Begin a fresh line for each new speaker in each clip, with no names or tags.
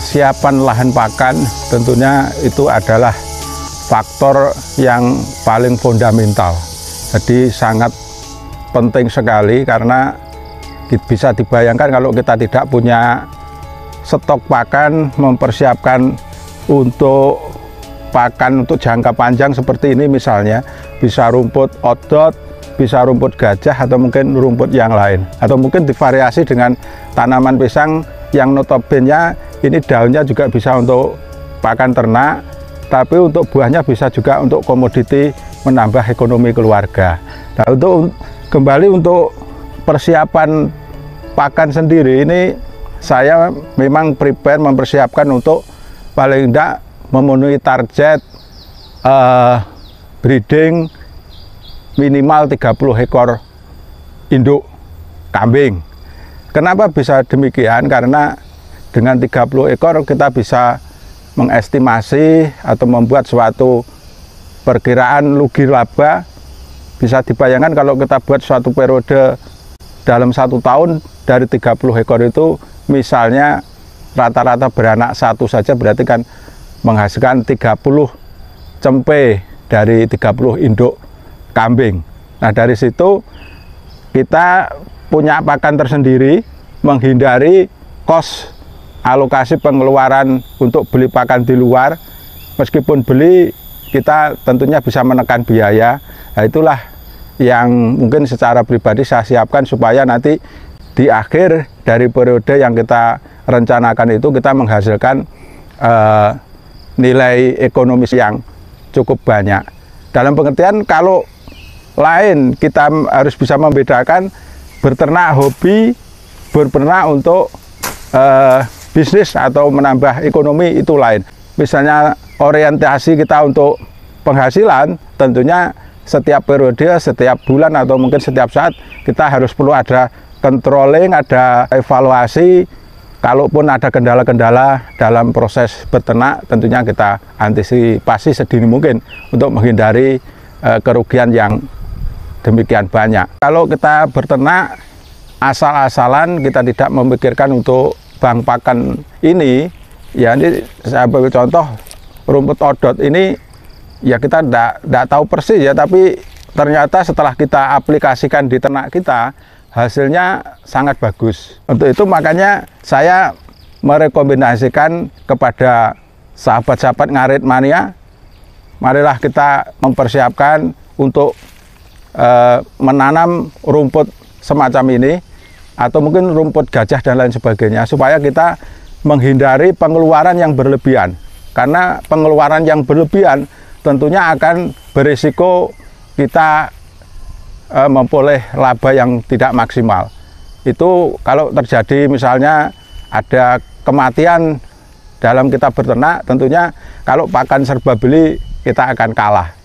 kesiapan lahan pakan tentunya itu adalah faktor yang paling fundamental. Jadi sangat penting sekali karena bisa dibayangkan kalau kita tidak punya stok pakan, mempersiapkan untuk pakan untuk jangka panjang seperti ini misalnya, bisa rumput odot, bisa rumput gajah atau mungkin rumput yang lain, atau mungkin divariasi dengan tanaman pisang yang notabene ini daunnya juga bisa untuk pakan ternak, tapi untuk buahnya bisa juga untuk komoditi menambah ekonomi keluarga. Nah, kembali untuk persiapan pakan sendiri ini saya memang prepare mempersiapkan untuk paling tidak memenuhi target breeding minimal 30 ekor induk kambing. Kenapa bisa demikian? Karena dengan 30 ekor kita bisa mengestimasi atau membuat suatu perkiraan rugi laba. Bisa dibayangkan kalau kita buat suatu periode dalam 1 tahun dari 30 ekor itu misalnya rata-rata beranak satu saja berarti kan menghasilkan 30 cempe dari 30 induk kambing. Nah, dari situ kita punya pakan tersendiri, menghindari kos alokasi pengeluaran untuk beli pakan di luar. Meskipun beli, kita tentunya bisa menekan biaya. Nah, itulah yang mungkin secara pribadi saya siapkan supaya nanti di akhir dari periode yang kita rencanakan itu kita menghasilkan nilai ekonomis yang cukup banyak. Dalam pengertian kalau lain kita harus bisa membedakan beternak hobi, beternak untuk bisnis atau menambah ekonomi itu lain. Misalnya orientasi kita untuk penghasilan, tentunya setiap periode, setiap bulan atau mungkin setiap saat kita harus perlu ada controlling, ada evaluasi. Kalaupun ada kendala-kendala dalam proses beternak, tentunya kita antisipasi sedini mungkin untuk menghindari kerugian yang demikian banyak. Kalau kita beternak asal-asalan, kita tidak memikirkan untuk bank pakan ini, ya ini saya beri contoh rumput odot ini, ya kita tidak tahu persis ya, tapi ternyata setelah kita aplikasikan di ternak kita, hasilnya sangat bagus. Untuk itu makanya saya merekomendasikan kepada sahabat-sahabat ngarit mania, marilah kita mempersiapkan untuk menanam rumput semacam ini, atau mungkin rumput gajah dan lain sebagainya, supaya kita menghindari pengeluaran yang berlebihan. Karena pengeluaran yang berlebihan tentunya akan berisiko kita memperoleh laba yang tidak maksimal. Itu kalau terjadi misalnya ada kematian dalam kita beternak, tentunya kalau pakan serba beli kita akan kalah.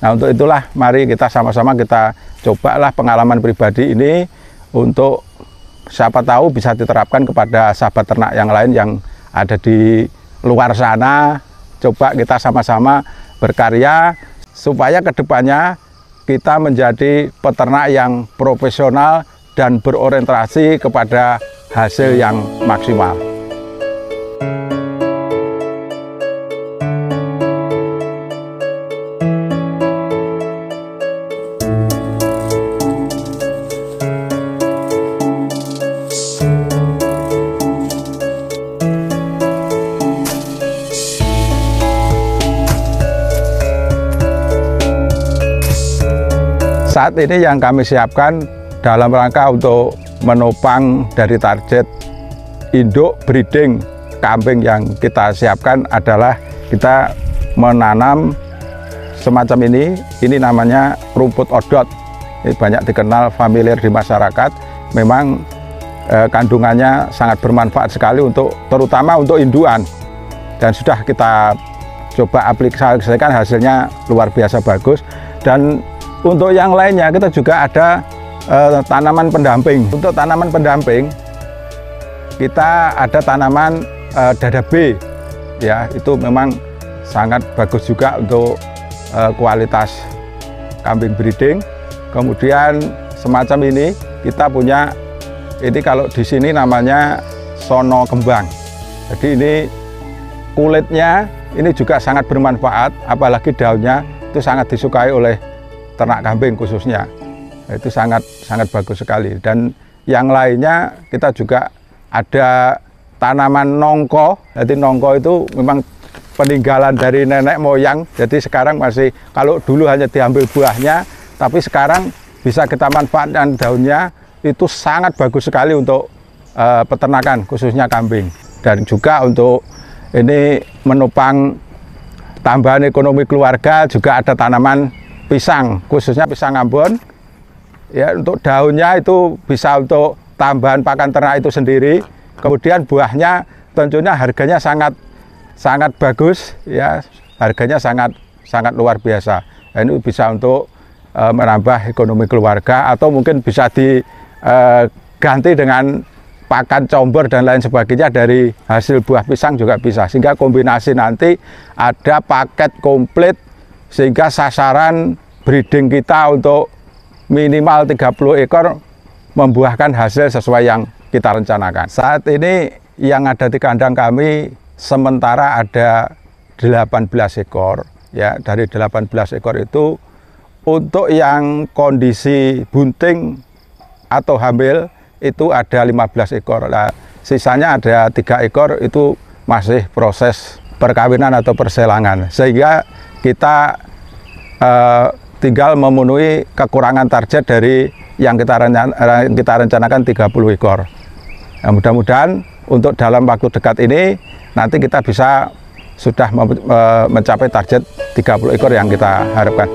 Nah, untuk itulah mari kita sama-sama kita cobalah pengalaman pribadi ini untuk siapa tahu bisa diterapkan kepada sahabat ternak yang lain yang ada di luar sana. Coba kita sama-sama berkarya supaya kedepannya kita menjadi peternak yang profesional dan berorientasi kepada hasil yang maksimal. Saat ini yang kami siapkan dalam rangka untuk menopang dari target induk breeding kambing yang kita siapkan adalah kita menanam semacam ini namanya rumput odot. Ini banyak dikenal familiar di masyarakat. Memang kandungannya sangat bermanfaat sekali untuk terutama untuk induan, dan sudah kita coba aplikasikan, hasilnya luar biasa bagus. Dan untuk yang lainnya kita juga ada tanaman pendamping. Untuk tanaman pendamping kita ada tanaman dada B, ya itu memang sangat bagus juga untuk kualitas kambing breeding. Kemudian semacam ini kita punya, ini kalau di sini namanya sono kembang. Jadi ini kulitnya ini juga sangat bermanfaat, apalagi daunnya itu sangat disukai oleh ternak kambing khususnya. Itu sangat bagus sekali. Dan yang lainnya kita juga ada tanaman nongko. Jadi nongko itu memang peninggalan dari nenek moyang. Jadi sekarang masih, kalau dulu hanya diambil buahnya, tapi sekarang bisa kita manfaatkan daunnya. Itu sangat bagus sekali untuk peternakan khususnya kambing. Dan juga untuk ini menopang tambahan ekonomi keluarga, juga ada tanaman pisang, khususnya pisang Ambon. Ya, untuk daunnya itu bisa untuk tambahan pakan ternak itu sendiri. Kemudian buahnya tentunya harganya sangat bagus, ya, harganya sangat luar biasa. Ini bisa untuk menambah ekonomi keluarga, atau mungkin bisa diganti dengan pakan combor dan lain sebagainya dari hasil buah pisang juga bisa, sehingga kombinasi nanti ada paket komplit, sehingga sasaran breeding kita untuk minimal 30 ekor membuahkan hasil sesuai yang kita rencanakan. Saat ini yang ada di kandang kami sementara ada 18 ekor, ya. Dari 18 ekor itu untuk yang kondisi bunting atau hamil itu ada 15 ekor. Nah, sisanya ada 3 ekor itu masih proses perkawinan atau perselangan, sehingga kita tinggal memenuhi kekurangan target dari yang kita rencanakan 30 ekor. Nah, mudah-mudahan untuk dalam waktu dekat ini nanti kita bisa sudah mencapai target 30 ekor yang kita harapkan.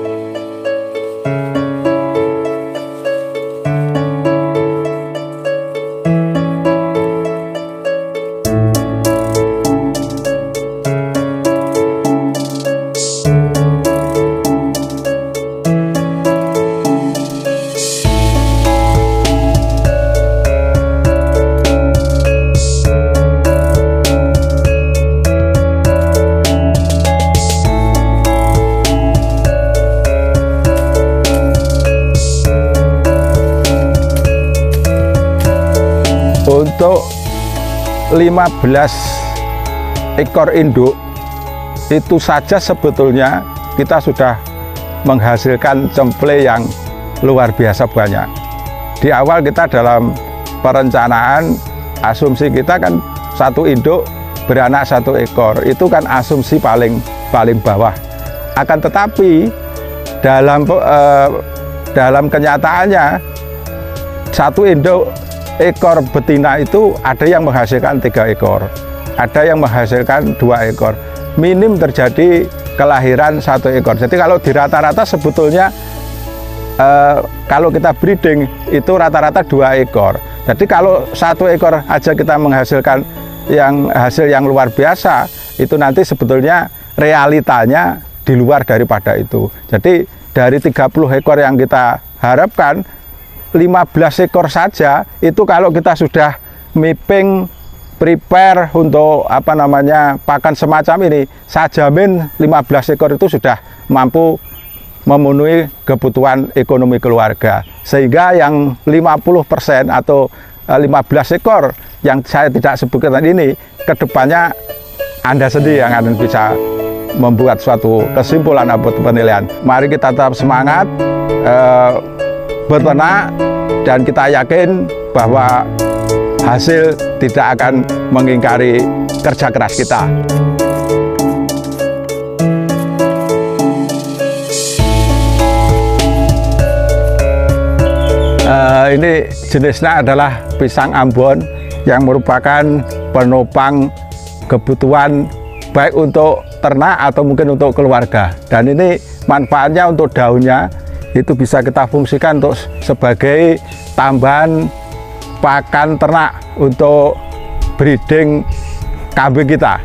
Untuk 15 ekor induk itu saja sebetulnya kita sudah menghasilkan cemple yang luar biasa banyak. Di awal kita dalam perencanaan, asumsi kita kan satu induk beranak 1 ekor, itu kan asumsi paling bawah. Akan tetapi dalam kenyataannya satu induk ekor betina itu ada yang menghasilkan 3 ekor, ada yang menghasilkan 2 ekor, minim terjadi kelahiran 1 ekor. Jadi kalau di rata-rata sebetulnya kalau kita breeding itu rata-rata 2 ekor. Jadi kalau 1 ekor aja kita menghasilkan hasil yang luar biasa, itu nanti sebetulnya realitanya di luar daripada itu. Jadi dari 30 ekor yang kita harapkan, 15 ekor saja itu kalau kita sudah mapping, prepare untuk pakan semacam ini, saya jamin 15 ekor itu sudah mampu memenuhi kebutuhan ekonomi keluarga. Sehingga yang 50% atau 15 ekor yang saya tidak sebutkan ini, kedepannya Anda sendiri yang akan bisa membuat suatu kesimpulan atau penilaian. Mari kita tetap semangat berternak, dan kita yakin bahwa hasil tidak akan mengingkari kerja keras kita. Ini jenisnya adalah pisang Ambon yang merupakan penopang kebutuhan baik untuk ternak atau mungkin untuk keluarga. Dan ini manfaatnya untuk daunnya itu bisa kita fungsikan untuk sebagai tambahan pakan ternak untuk breeding kambing kita.